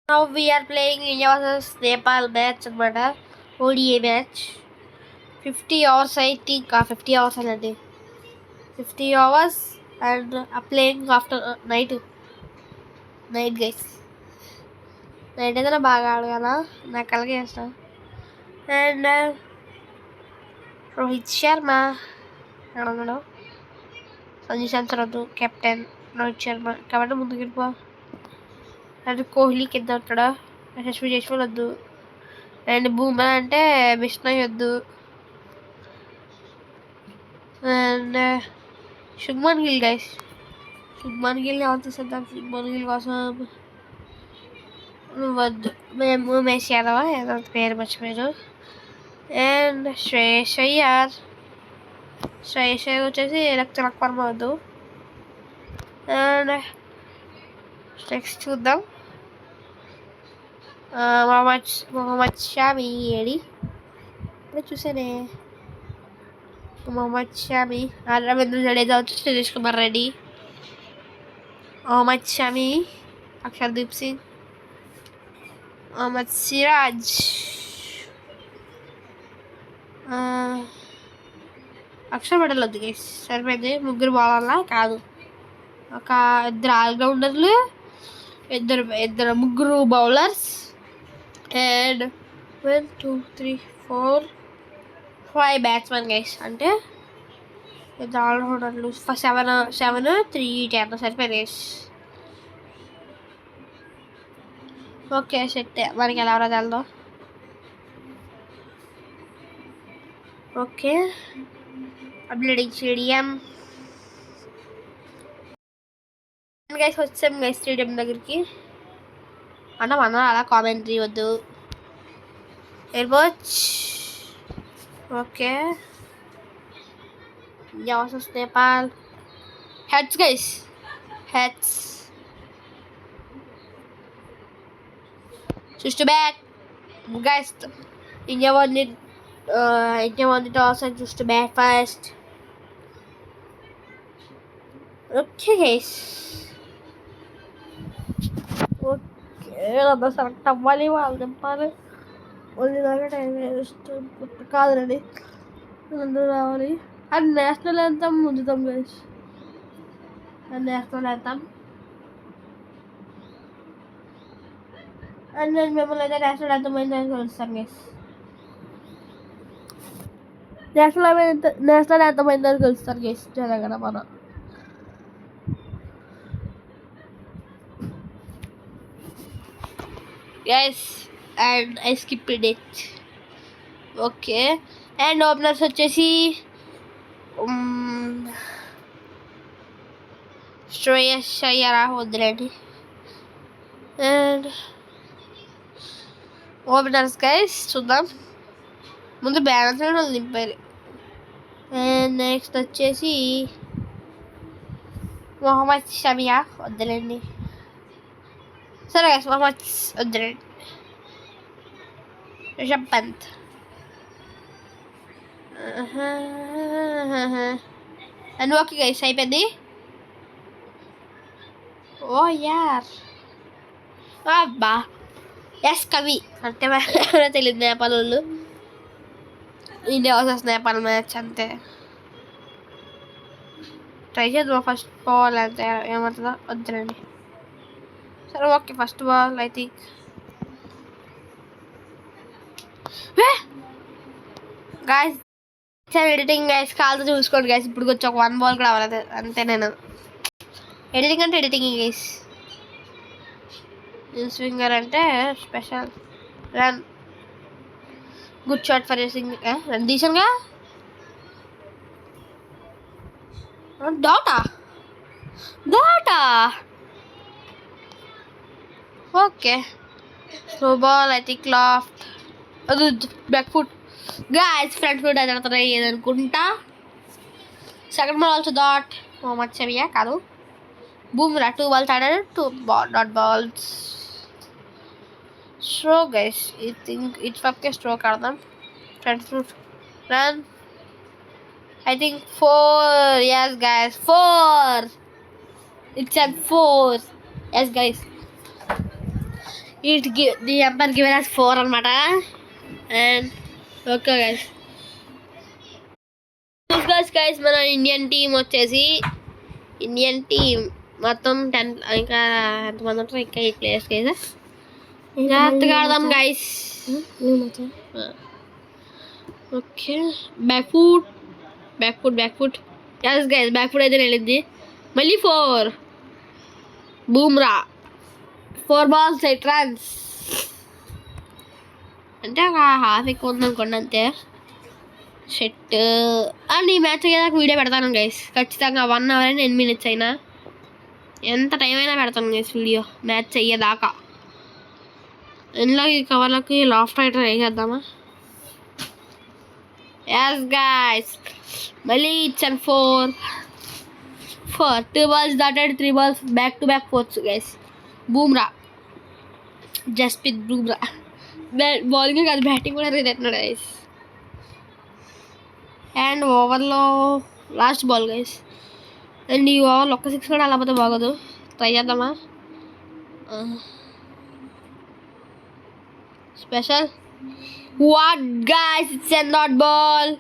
Now we are playing India vs Nepal match anamata. ODI match. 50 hours I think. 50 hours anadi. 50 hours and playing after night guys. Night అయితే బాగా ఆడగల నాకు అలాగే చేస్తాను. And Rohit Sharma ఆడగలడు. Sanju Samson వద్దు, captain Rohit Sharma కాబట్టి ముందుకు వెళ్ళిపో. అండ్ కోహ్లీ కింద ఉంటాడు. యశస్వి జైస్వాల్ వద్దు. అండ్ బూమ్రా అంటే బిష్ణోయ్ వద్దు. And Shubman Gill guys. శుభ్మన్ గిల్ ఎవరు తీసేద్దాం? శుభ్మన్ గిల్ కోసం వద్దు. మేము ఉమేష్ యాదవ్ ఏదో పేరు మర్చిపోయారు. అండ్ శ్రేయస్ అయ్యర్ వచ్చేసి తిలక్ వర్మ వద్దు. అండ్ నెక్స్ట్ చూద్దాం. మొహమ్మద్ షామి ఏడి ఇప్పుడు చూసానే. మొహమ్మద్ షామి, రవీంద్ర జడేజా వచ్చి సురేష్ కుమార్ రెడ్డి, మొహమ్మద్ షామి, అక్షర్దీప్ సింగ్, మొహమ్మద్ సిరాజ్, అక్షర్ పటేల్ వద్దు గైస్. సరిపోయింది. ముగ్గురు బౌలర్లా కాదు, ఒక ఇద్దరు ఆల్రౌండర్లు, ముగ్గురు బౌలర్స్ అండ్ 1 2 3 4 5 బ్యాట్స్మెన్ గైస్. అంటే ఇద్దరు ఆల్రౌండర్లు 7 3 10 సరిపోయింది గైస్. Okay set. మనకి ఎలా వెళ్దాం. Okay upgrading stadium guys. వచ్చాం గైస్ స్టేడియం దగ్గరికి. అన్న అలా కామెంట్రీ వద్దు. Airports okay. India versus Nepal. Heads guys, heads. Switch to bat. Guys, India won the toss and choose to bat first. Okay guys. Okay, అంతా select అవ్వాలి. వాళ్ళు చెప్పాలి. వాళ్ళు దాకా టైం వేస్ట్ కాదురండి. అందరూ రావాలి. అండ్ నేషనల్ యాంథమ్ ముందుతాం గైస్. నేషనల్ యాంథమ్ అండ్ నేను మిమ్మల్ని అయితే నేషనల్ యాంథమ్ అయిందని కలుస్తాను గైస్. నేషనల్ యాంథమ్ అయిందని కలుస్తాను గైస్. తెలంగాణ మన guys. And I skipped it. Okay. And openers వచ్చేసి శ్రేయస్ అయ్యరా వద్దులేండి. అండ్ ఓపెనర్స్ గైస్ చూద్దాం. ముందు బ్యాలెన్స్ వాళ్ళు నింపారు. అండ్ నెక్స్ట్ వచ్చేసి మొహమ్మద్ షమియా వద్దులేండి. సరే గైస్ మొహమ్మద్ వద్దులేండి. Rishabh Pant. And okay guys అయిపోయింది. ఓ యార్ అబ్బా ఎస్ కవి అంటే తెలియదు. నేపాల్ వాళ్ళు. ఇండియా వర్సెస్ నేపాల్ మ్యాచ్ అంతే. ట్రై చేద్దాం. ఫస్ట్ బాల్ అంతే ఏమవుతుందో వద్దులండి. సరే okay first ball I think. Guys editing guys కాల్తో చూసుకోండి గైస్. ఇప్పుడు వచ్చి ఒక 1 బాల్ కూడా అవ్వలేదు అంతే. నేను ఎడిటింగ్ అంటే ఎడిటింగ్ గైస్. స్వింగర్ అంటే special run. Good shot for Singh. Run తీసానుగా. Dot okay. Slow ball I think loft. అది back foot guys. Front foot అది ట్రై ఏదనుకుంటా. Second ball also dot. Mohammed షమియా కాదు. బూమ్రా 2 balls ఆడారు. 2 dot balls. Stroke guys. I think it's okay. Stroke ఆడదాం. Front foot run. I think 4. Yes guys, 4. It's at 4. Yes guys. The umpire given us 4 అనమాట. And okay guys మన Indian team వచ్చేసి మొత్తం 10 ఇంకా ఎంతమంది ఉంటారు, ఇంకా 8 ప్లేయర్స్ గైస్. జాగ్రత్తగా ఆడదాం guys. Okay back foot yes guys, back foot అయితే వెళ్ళింది. మళ్ళీ 4 బూమ్రా, 4 balls 8 runs. అంటే ఒక హాఫ్ ఎక్కువ ఉందనుకోండి అంతే. షెట్ అండ్ ఈ మ్యాచ్ అయ్యేదాకా వీడియో పెడతాను గైస్ ఖచ్చితంగా. 1 hour and 10 minutes అయినా ఎంత టైం అయినా పెడతాను గైస్ వీడియో మ్యాచ్ అయ్యేదాకా. ఇందులో ఈ కవర్లకి లాఫ్ట్ రైటర్ వేసేద్దామా? ఎస్ గైస్, మళ్ళీ ఇచ్చాను 4 2 balls దాటాడు, 3 balls back to back 4s guys. Bumrah, Jasprit Bumrah bowling కాదు బ్యాటింగ్ కూడా రేతున్నాడు గైస్. అండ్ ఓవర్లో లాస్ట్ బాల్ గైస్. అండ్ ఈ ఓవర్లో ఒక్క 6 కూడా అలా పోతే బాగోదు. ట్రై చేద్దామా? Special what guys, it's a not ball.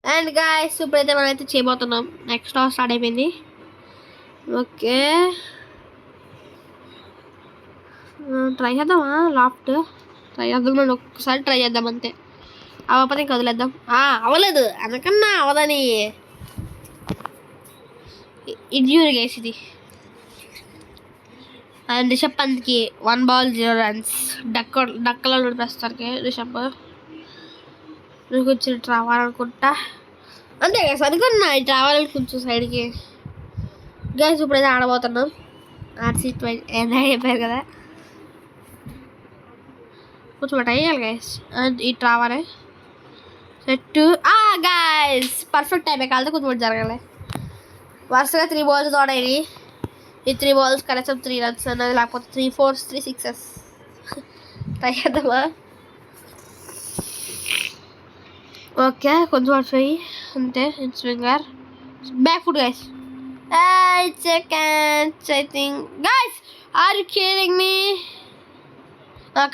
And guys ఇప్పుడైతే మనమైతే చేయబోతున్నాం. నెక్స్ట్ ఓవర్ స్టార్ట్ అయిపోయింది. ఓకే ట్రై చేద్దామా? లాఫ్ట్ ట్రై చేద్దాం, మనం ఒక్కసారి ట్రై చేద్దాం అంతే. అవ్వకపోతే ఇంకా వదిలేద్దాం. అవ్వలేదు అనకన్నా అవదని ఇంజూరీ గైస్ ఇది. అండ్ రిషబ్ పంత్కి 1 ball 0 runs. డక్కలో ప్రస్తుతానికి రిషబ్ కొంచెం రావాలనుకుంటా అంతే గైస్. అనుకున్నా ఇటు రావాలని కొంచెం సైడ్కి గైస్. ఇప్పుడైతే ఆడబోతున్నాం. ఆర్సీ చెప్పారు కదా, కొంచెం అటు అయ్యాలి గైస్. అండ్ ఇటు రావాలి సెట్ గైస్. పర్ఫెక్ట్ అయిపోయి కాలితే కొంచెం జరగాలి. వరుసగా 3 balls తోడైనవి. ఈ 3 balls కనీసం 3 runs అన్నది, లేకపోతే 3 4s 3 6s. ట్రై చేద్దామా? ఓకే కొంచెం అడిపోయి అంతే. Swinger back foot guys. It's a catch I think. Guys, are you kidding me?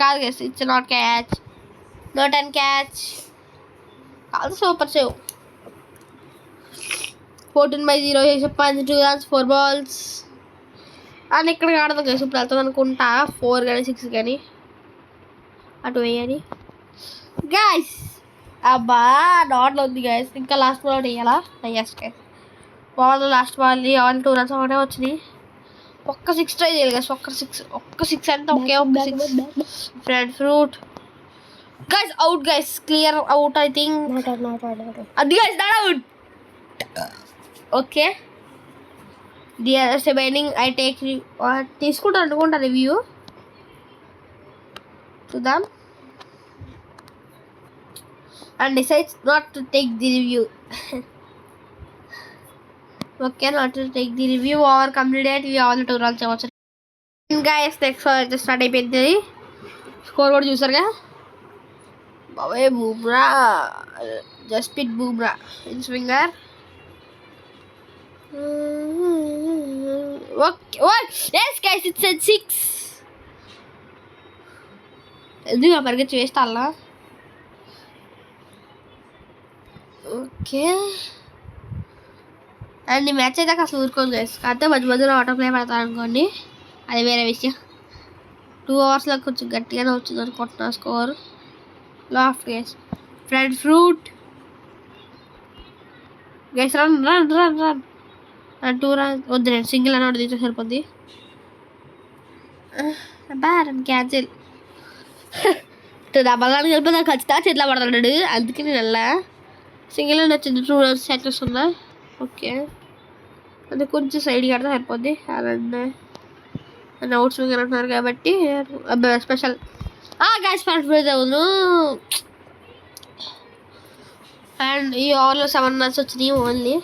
కాదు guys, it's not catch. Not an catch. కాదు సూపర్ సేవ్. 14/0 చేసే 2 runs 4 balls. అని ఇక్కడ ఆడదాం గైస్. ఇప్పుడు వెళ్తాం అనుకుంటా 4 కానీ 6 కానీ అటు వేయాలి గైస్. అబ్బా డాట్లో ఉంది గైస్. ఇంకా లాస్ట్ బాల్ వేయాలా? Yes guys, ball last ball all 2 runs ఒకటే వచ్చినాయి. ఒక్క 6 ట్రై చేయాలి గైస్. ఒక్క 6 అంటే ఒకే ఒక్క 6. Friend fruit guys out guys. Clear out I think. అది guys not out. Okay dear remaining I take తీసుకుంటాను అనుకుంటా రివ్యూ. చూద్దాం. And decides not to take the review. Okay not to take the review. Over completed. ఇవి all 2 runs అవ్వచ్చు guys. Next అయితే start అయిపోయింది. Score కూడా చూసారుగా. బాబాయ్ Bumrah, Jasprit Bumrah in swinger. Yes guys it's 6. ఎందుకు పరిగెత్తి వేస్తా అలా? ఓకే అండ్ ఈ మ్యాచ్ అయితే అసలు ఊరుకోదు గైస్. కాకపోతే మధ్యలో ఆటో ప్లే పెడతాను అనుకోండి, అది వేరే విషయం. 2 hours కొంచెం గట్టిగానే వచ్చింది అనుకుంటున్నా score. Laughed guys. Friend fruit guys. Run 2 runs వద్దు, నేను సింగిల్ అని తీస్తే సరిపోద్ది. Run cancel. బల్లానికి వెళ్ళిపోతే ఖచ్చితంగా చేతిలో పడతాడు. అందుకే నేను వెళ్ళా. సింగిల్ అని వచ్చింది. 2 runs సెట్ వస్తుందా? ఓకే అది కొంచెం సైడ్ కడితే సరిపోద్ది. అండ్ అవుట్ స్వింగర్ అంటున్నారు కాబట్టి స్పెషల్ గైస్ పర్ఫెక్ట్ అవును. అండ్ ఈ ఓవర్లో 7 runs వచ్చినాయి ఓన్లీ.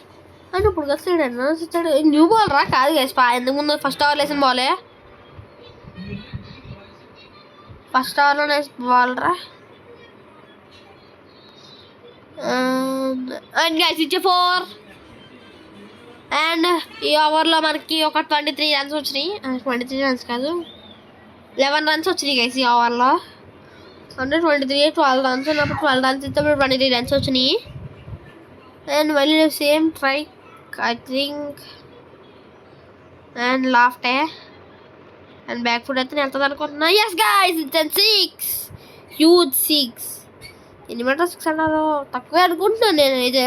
అండ్ ఇప్పుడు కదా 7 runs వచ్చాడు. న్యూ బాల్ రా కాదు గైస్. ఎందుకు ముందు ఫస్ట్ ఓవర్లో వేసిన బాలే. ఫస్ట్ ఓవర్లో వేసిన బాల్ రా. అండ్ గైస్ ఇచ్చే 4. అండ్ ఈ ఓవర్లో మనకి ఒక 23 runs వచ్చినాయి. 23 runs కాదు, 11 రన్స్ వచ్చినాయి గైస్ ఈ ఓవర్లో. అంటే 23 12 రన్స్ ఉన్నప్పుడు 12 రన్స్ ఇస్తే 23 రన్స్ వచ్చినాయి. అండ్ మళ్ళీ సేమ్ ట్రైక్ ఐ థింక్ అండ్ లాఫ్టే అండ్ బ్యాక్ ఫుట్ అయితే నేను వెళ్తుంది అనుకుంటున్నా. Yes guys it's 6 huge 6. ఎన్ని మీటర్ 6 అన్నారు? తక్కువే అనుకుంటున్నాను నేను అయితే.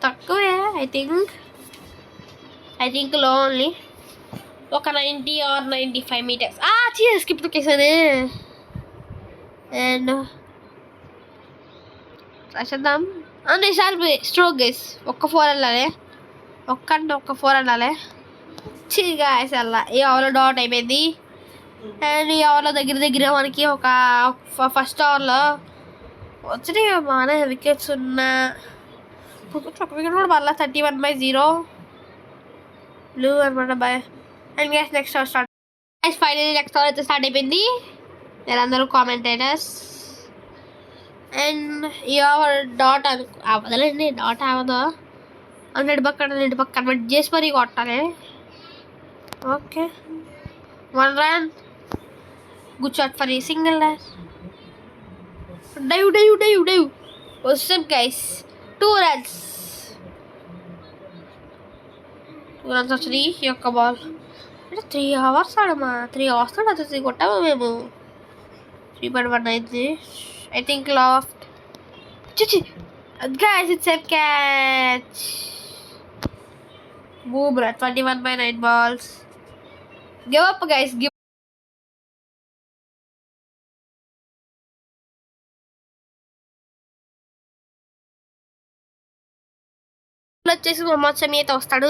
తక్కువే ఐ థింక్ లో ఓన్లీ ఒక 90 ఆర్ 95 మీటర్స్. స్కిప్ తొక్కేసానే. అండ్ రాసేద్దాం. ఈసారి స్ట్రోక్ గైస్ ఒక్క 4 వెళ్ళాలి. ఒక్క 4 వెళ్ళాలి. గాయస్ అలా ఈ ఓవర్లో డాట్ అయిపోయింది. అండ్ ఈ ఓవర్లో దగ్గర మనకి ఒక ఫస్ట్ ఓవర్లో వచ్చినాయి బాగానే వికెట్స్ ఉన్నా. ఒక వికెట్ కూడా మళ్ళీ 31/0 బ్లూ అనమాట. Bye and guys next over start. Finally next over అయితే స్టార్ట్ అయిపోయింది. వీళ్ళందరూ కామెంటేటర్స్. అండ్ ఈ ఓవర్ డాట్ అవ్వదండి. డాట్ అవ్వదు. నెట్ పక్క కన్వర్ట్ చేసి మరీ కొట్టాలి. Okay 1 run. Good shot for ఈ సింగిల్. డైవ్ వస్తాం గైస్. 2 runs. 2 runs వచ్చినాయి ఈ యొక్క బాల్. అంటే 3 hours ఆడమా. 3 hours అది కొట్టామా మేము. 3.1 అయింది I think. Laughed guys it's a catch. Boomerang 21/9 balls. Give up guys. వచ్చేసి మొహమ్మద్ షమి అయితే వస్తాడు.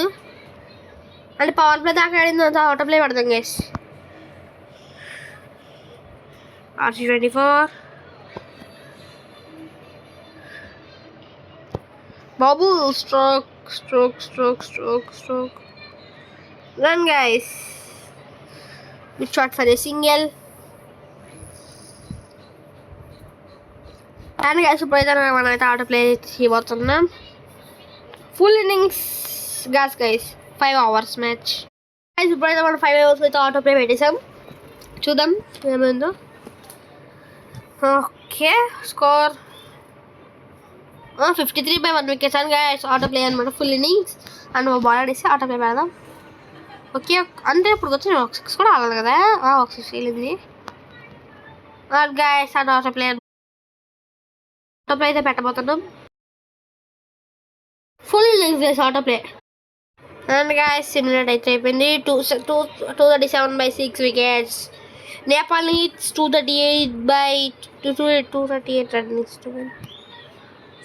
అంటే పవర్ ప్లే దాకా ఆడింది అంతా అవుట్ ప్లే పడతాం guys. RC24 Babu stroke run guys. Good shot for a single. And guys ఇప్పుడైతే మనం అయితే ఆటో ప్లే చేయబోతున్నాం. Full innings guys 5 hours match. Guys ఇప్పుడైతే మనం 5 hours అయితే ఆటో ప్లే పెట్టేసాం. చూద్దాం ఏమైందో. ఓకే స్కోర్ 53/1 wickets అని గైస్. ఆటో ప్లే అనమాట ఫుల్ ఇన్నింగ్స్. అండ్ బాల్ ఆడేసి ఆటో ప్లే పెడదాం. ఓకే అంటే ఇప్పుడు వచ్చి ఒక 6 కూడా ఆగాలి కదా. ఒక 6 వెళ్ళింది గైస్. అండ్ ఆటో ప్లే అయితే పెట్టబోతున్నాం. Full innings guys auto play. And guys similar అయితే అయిపోయింది. 237/6 wickets. Nepal needs 238 runs.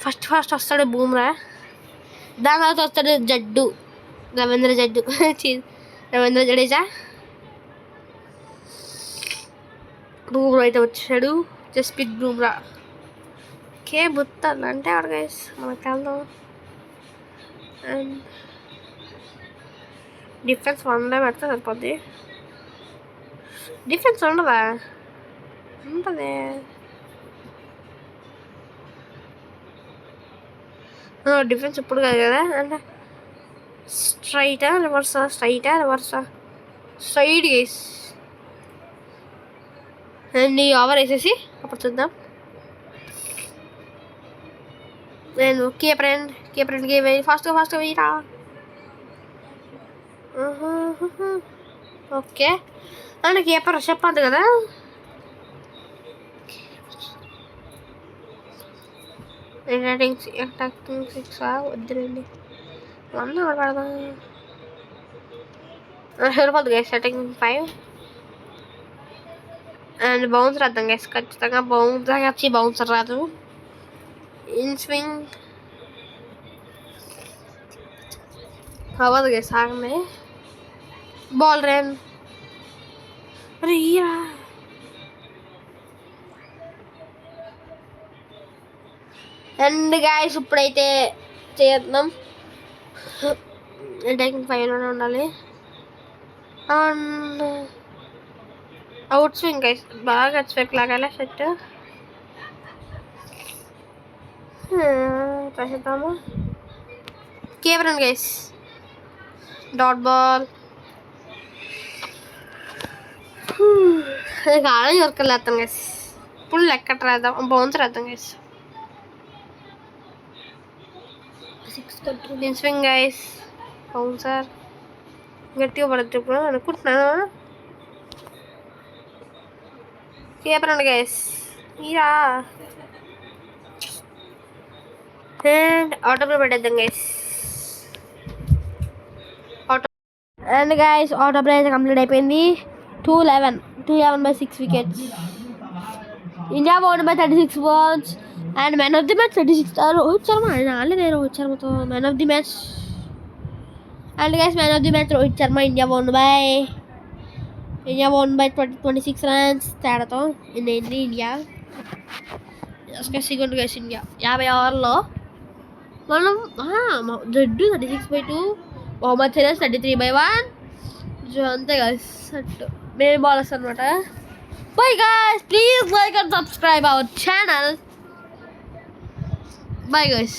First వస్తాడు బూమ్రా. దాని తర్వాత వస్తాడు రవీంద్ర జడేజా. బూమ్రా అయితే వచ్చాడు. జస్ప్రీత్ బూమ్రా. ఓకే బుత్తాను అంటే అక్కడ గైస్ మనకు వెళ్దాం. అండ్ డిఫెన్స్ 1 పెడితే సరిపోద్ది. డిఫెన్స్ ఉండదా? ఉంటుంది. డిఫెన్స్ ఇప్పుడు కాదు కదా. అంటే స్ట్రైట్ గైస్. అండ్ ఈ ఓవర్ వేసేసి అప్పుడు చూద్దాం. నేను కీపర్కి ఫాస్ట్గా వెయ్యరా. ఓకే అండ్ కీపర్ చెప్పద్దు కదా. అటాకింగ్ 6 వద్దులేండి. 1 పెడదాం. సరిపోద్దు గైస్. అటాకింగ్ 5 అండ్ బౌన్సర్ రాద్దాం గైస్. ఖచ్చితంగా బౌన్సర్ రాదు. ఇన్ స్వింగ్ అవ్వదు గైస్. ఆగండి. బాల్ రన్ రీరా. అండ్ గాయస్ ఇప్పుడైతే చేద్దాం. అటాకింగ్ 5లోనే ఉండాలి. And out swing guys. బాగా స్వెప్ లాగాలి సెట్. చేద్దాము. కేవరన్ గైస్. డాట్ బాల్ కాలం వర్కర్లు వేస్తాం గైస్. ఇప్పుడు లెక్కట రాద్దాం, బౌన్స్ రాద్దాం guys. 6 control swing guys. Bouncer గట్టిగా పడుతుంది ఇప్పుడు అనుకుంటున్నాను. చెప్పండి గైస్ మీరా. అండ్ ఆటో ప్లే పెట్టేద్దాం guys. Auto and guys auto play అయితే కంప్లీట్ అయిపోయింది. 211 by 6 wickets. India won by 36 balls and man of the match 36. Rohit Sharma naale Rohit Sharma to man of the match. And guys man of the match Rohit Sharma. India won by 26 runs తేడా తో in India. Second guys India 50 ఓవర్లో మనం జడ్డు 36/2, మొహమ్మద్ సిరాజ్ 33/1. అంతే guys set. మేము bowlers అనమాట. Bye guys, please like and subscribe our channel. Bye guys.